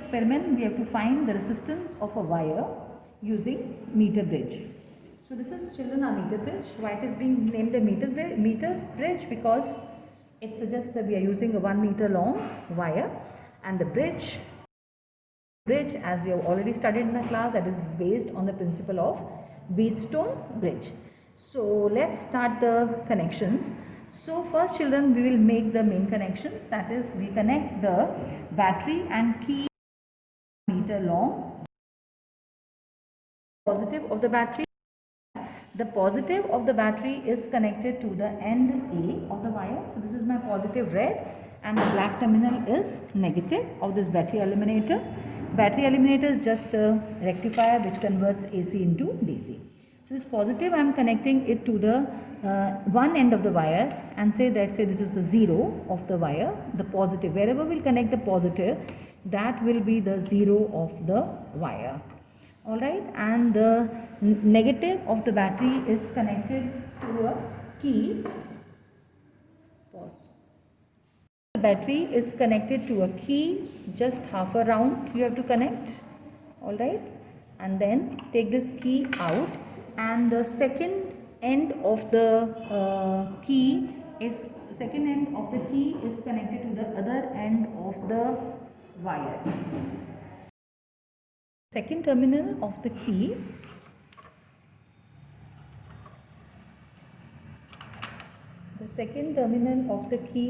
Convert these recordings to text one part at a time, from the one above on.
experiment, we have to find the resistance of a wire using meter bridge. So this is, children, a meter bridge. Why it is being named a meter bridge? Because it's just we are using a 1 meter long wire, and the bridge, as we have already studied in the class, that is based on the principle of Wheatstone bridge. So let's start the connections. So first, children, we will make the main connections, that is we connect the battery and key meter long. Positive of the battery, the positive of the battery is connected to the end A of the wire. So this is my positive red, and the black terminal is negative of this battery eliminator. Battery eliminator is just a rectifier which converts AC into DC. So this positive, I am connecting it to the one end of the wire, and say this is the 0 of the wire, the positive. Wherever we will connect the positive, that will be the 0 of the wire. Alright, and the negative of the battery is connected to a key. Pause. The battery is connected to a key, just half a round you have to connect. Alright, and then take this key out, and the second end of the key is connected to the other end of the wire. Second terminal of the key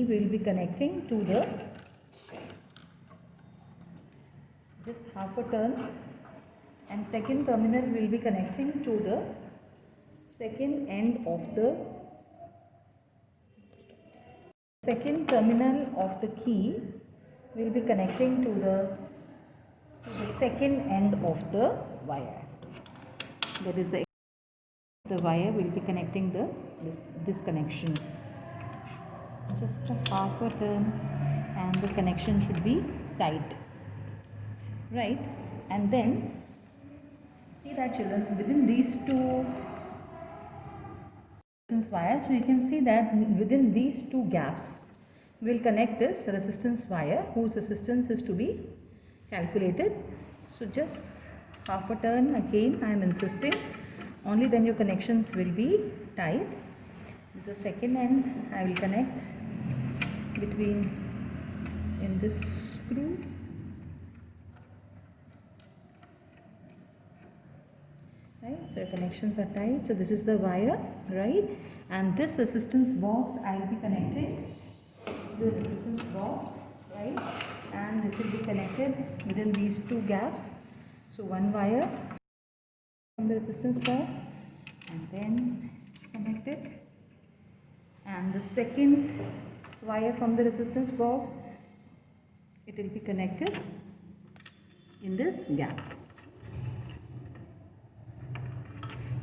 will be connecting to the, just half a turn, and second terminal will be connecting to the second end of the key will be connecting to the second end of the wire. That is, the wire will be connecting this connection. Just a half a turn, and the connection should be tight, right? And then see that, children, within these two resistance wires, we can see that within these two gaps we will connect this resistance wire, whose resistance is to be calculated. So just half a turn, again I am insisting, only then your connections will be tight. This is the second end I will connect in this screw. Right, so your connections are tight. So this is the wire, right? And this resistance box I will be connecting the resistance box, right? And this will be connected within these two gaps. So one wire from the resistance box, and then connect it, and the second wire from the resistance box, it will be connected in this gap,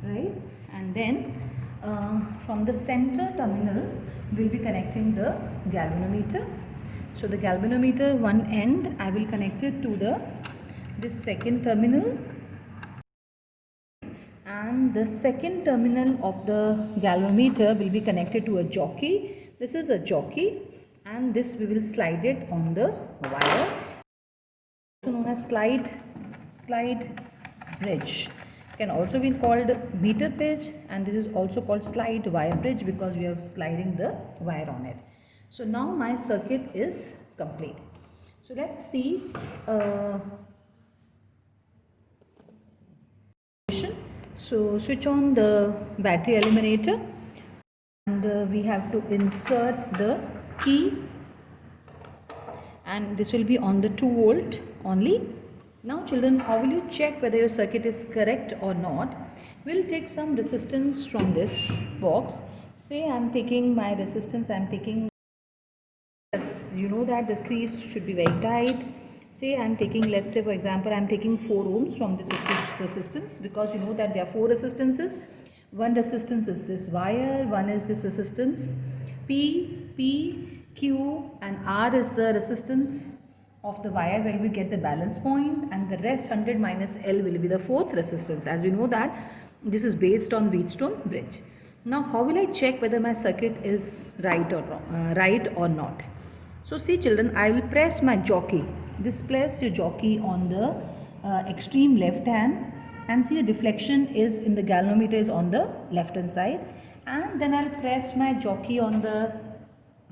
right? And then from the center terminal we will be connecting the galvanometer. So the galvanometer, one end I will connect it to this second terminal, and the second terminal of the galvanometer will be connected to a jockey. This is a jockey, and this we will slide it on the wire, also known as slide bridge. Can also be called meter bridge, and this is also called slide wire bridge because we are sliding the wire on it. So now my circuit is complete. So let's see. So switch on the battery eliminator, and we have to insert the key, and this will be on the 2 volt only. Now children, how will you check whether your circuit is correct or not? We'll take some resistance from this box. Say I am taking my resistance, I am taking, as you know that the crease should be very tight. Say I am taking, let's say for example, I am taking 4 ohms from this resistance, because you know that there are 4 resistances. One resistance is this wire, one is this resistance P, Q, and R is the resistance of the wire where we get the balance point, and the rest 100 minus L will be the 4th resistance. As we know that this is based on Wheatstone bridge. Now how will I check whether my circuit is right or wrong, right or not? So see children, I will press my jockey place your jockey on the extreme left hand, and see the deflection is in the galvanometer is on the left hand side, and then I'll press my jockey on the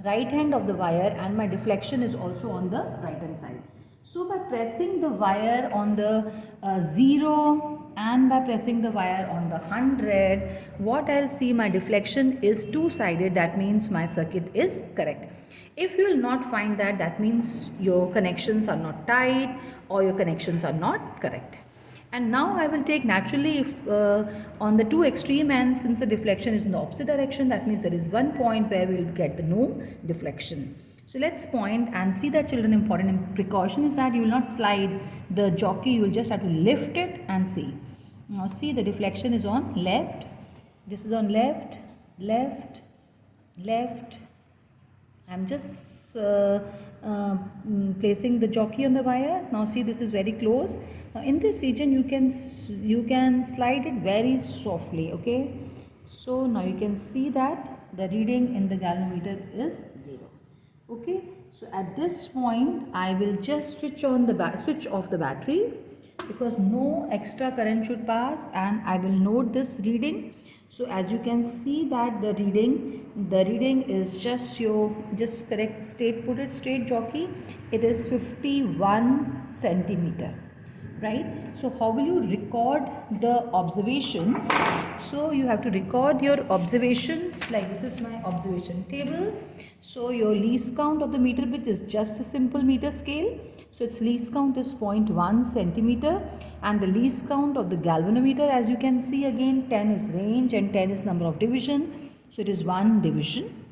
right hand of the wire, and my deflection is also on the right hand side. So by pressing the wire on the 0 and by pressing the wire on the 100, what I'll see, my deflection is two-sided. That means my circuit is correct. If you will not find that, that means your connections are not tight or your connections are not correct. And now I will take naturally, if on the two extreme ends, since the deflection is in the opposite direction, that means there is one point where we will get the no deflection. So let's point and see that, children. Important precaution is that you will not slide the jockey, you will just have to lift it and see. Now see, the deflection is on left, this is on left, left, left. I'm just placing the jockey on the wire. Now see, this is very close. Now in this region you can slide it very softly, okay. So now you can see that the reading in the galvanometer is 0, okay. So at this point I will just switch off the battery, because no extra current should pass, and I will note this reading. So as you can see that the reading is just correct straight, put it straight jockey, it is 51 centimeter, right? So how will you record the observations? So you have to record your observations, like this is my observation table. So your least count of the meter width is just a simple meter scale. So its least count is 0.1 centimeter, and the least count of the galvanometer, as you can see, again 10 is range and 10 is number of division. So it is 1 division.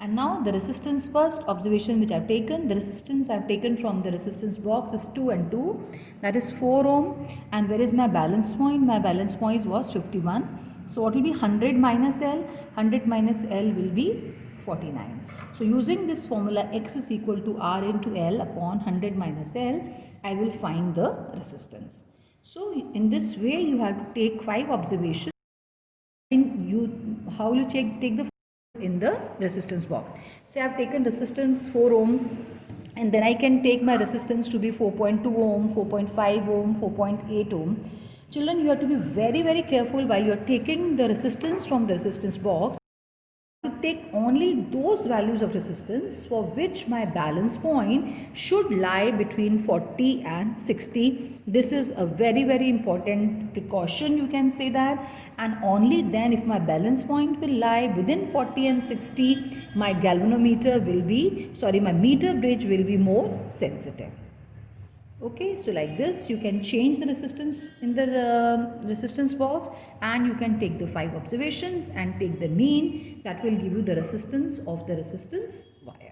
And now the resistance, first observation which I have taken, the resistance I have taken from the resistance box is 2 and 2, that is 4 ohm. And where is my balance point? My balance point was 51. So what will be 100 minus L? 100 minus L will be 49. So using this formula, X is equal to R into L upon 100 minus L, I will find the resistance. So in this way you have to take 5 observations. How will you take the in the resistance box? Say I have taken resistance 4 ohm, and then I can take my resistance to be 4.2 ohm, 4.5 ohm, 4.8 ohm. Children, you have to be very, very careful while you are taking the resistance from the resistance box. To take only those values of resistance for which my balance point should lie between 40 and 60. This is a very, very important precaution, you can say that. And only then, if my balance point will lie within 40 and 60, my galvanometer will be, my meter bridge will be more sensitive. Okay, so like this you can change the resistance in the resistance box, and you can take the 5 observations and take the mean. That will give you the resistance of the resistance wire.